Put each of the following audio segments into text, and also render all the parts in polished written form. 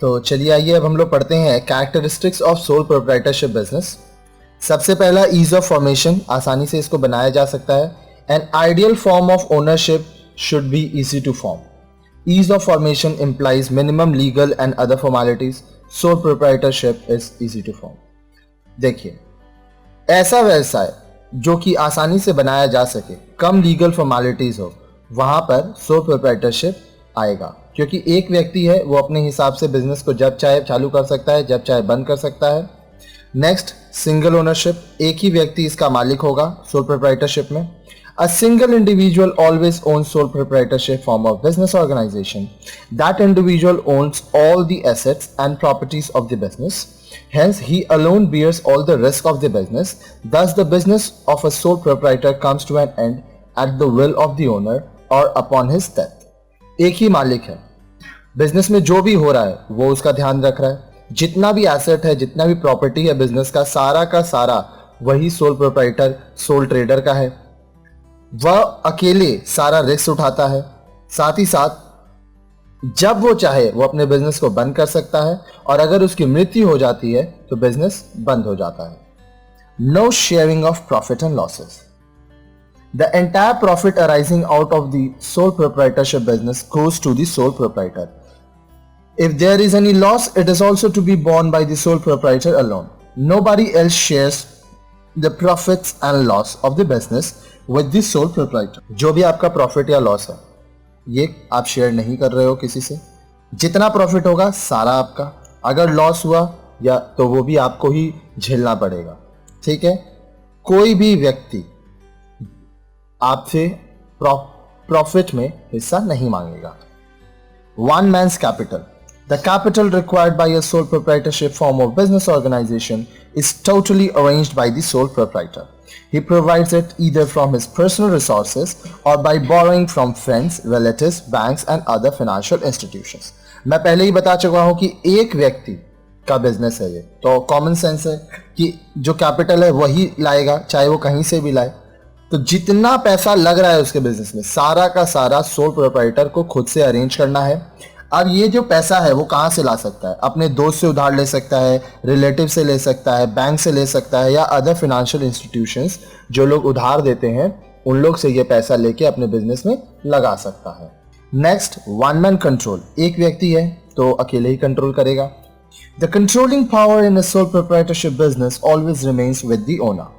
तो चलिए आइए अब हम लोग पढ़ते हैं characteristics of soul proprietorship business. सबसे पहला ईज ऑफ फॉर्मेशन, आसानी से इसको बनाया जा सकता है। An ideal form of ownership should be easy to form. Ease of formation implies minimum legal and other formalities. Sole proprietorship is easy to form. देखिए, ऐसा व्यवसाय जो कि आसानी से बनाया जा सके, कम लीगल फॉर्मेलिटीज हो, वहां पर सोल प्रोप्राइटरशिप आएगा, क्योंकि एक व्यक्ति है वो अपने हिसाब से बिजनेस को जब चाहे चालू कर सकता है, जब चाहे बंद कर सकता है। नेक्स्ट, सिंगल ओनरशिप, एक ही व्यक्ति इसका मालिक होगा सोल प्रोप्राइटरशिप में। A single individual always owns sole proprietorship form of business organization. That individual owns all the assets and properties of the business. Hence, he alone bears all the risk of the business. Thus, the business of a sole proprietor comes to an end at the will of the owner or upon his death. एक ही मालिक है, business में जो भी हो रहा है वो उसका ध्यान रख रहा है, जितना भी एसेट है, जितना भी प्रॉपर्टी है बिजनेस का सारा वही सोल प्रोप्राइटर, सोल ट्रेडर का है। वह अकेले सारा रिस्क उठाता है, साथ ही साथ जब वो चाहे वो अपने बिजनेस को बंद कर सकता है, और अगर उसकी मृत्यु हो जाती है तो बिजनेस बंद हो जाता है। No sharing of profit and losses. The entire profit arising out of the sole proprietorship business goes to the sole proprietor. If there is any loss, it is also to be borne by the sole proprietor alone. Nobody else shares the profits and loss of the business with the sole proprietor. जो भी आपका profit या loss है ये आप share नहीं कर रहे हो किसी से। जितना प्रॉफिट होगा सारा आपका, अगर लॉस हुआ या तो वो भी आपको ही झेलना पड़ेगा। ठीक है, कोई भी व्यक्ति आपसे प्रॉफिट में हिस्सा नहीं मांगेगा। One man's capital. The capital required by a sole proprietorship form of business organization is totally arranged by the sole proprietor. He provides it either from his personal resources or by borrowing from friends, relatives, banks and other financial institutions. मैं पहले ही बता चुका हूं कि एक व्यक्ति का business है ये, तो कॉमन सेंस है कि जो कैपिटल है वही लाएगा, चाहे वो कहीं से भी लाए। तो जितना पैसा लग रहा है उसके बिजनेस में सारा का सारा सोल प्रोप्राइटर को खुद से अरेंज करना है। अब ये जो पैसा है वो कहाँ से ला सकता है? अपने दोस्त से उधार ले सकता है, रिलेटिव से ले सकता है, बैंक से ले सकता है, या अदर फाइनेंशियल इंस्टीट्यूशंस जो लोग उधार देते हैं उन लोग से ये पैसा लेके अपने बिजनेस में लगा सकता है। Next, one man control. एक व्यक्ति है तो अकेले ही कंट्रोल करेगा। The controlling power in a soul proprietorship business always remains with the owner.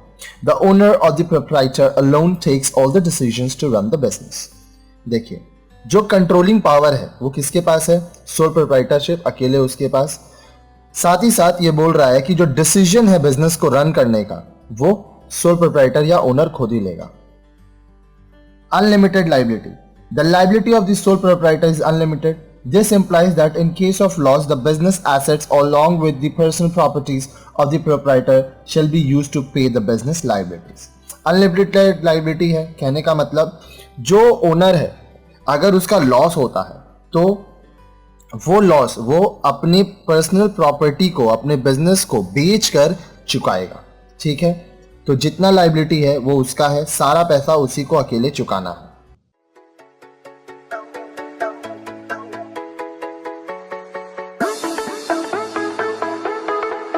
The owner or the proprietor alone takes all the decisions to run the business. देखिए, जो controlling power है वो किसके पास है? सोल प्रोप्राइटरशिप, अकेले उसके पास। साथ ही साथ ये बोल रहा है कि जो डिसीजन है बिजनेस को रन करने का वो सोल प्रोप्राइटर या ओनर खुद ही लेगा। Unlimited liability. The liability of the sole proprietor is unlimited. This implies that in case of loss, the business assets along with the personal properties of the proprietor shall be used to pay the business liabilities. Unlimited liability है, कहने का मतलब जो owner है अगर उसका loss होता है तो वो लॉस वो अपनी पर्सनल प्रॉपर्टी को, अपने बिजनेस को बेचकर चुकाएगा। ठीक है, तो जितना लाइबिलिटी है वो उसका है, सारा पैसा उसी को अकेले चुकाना है।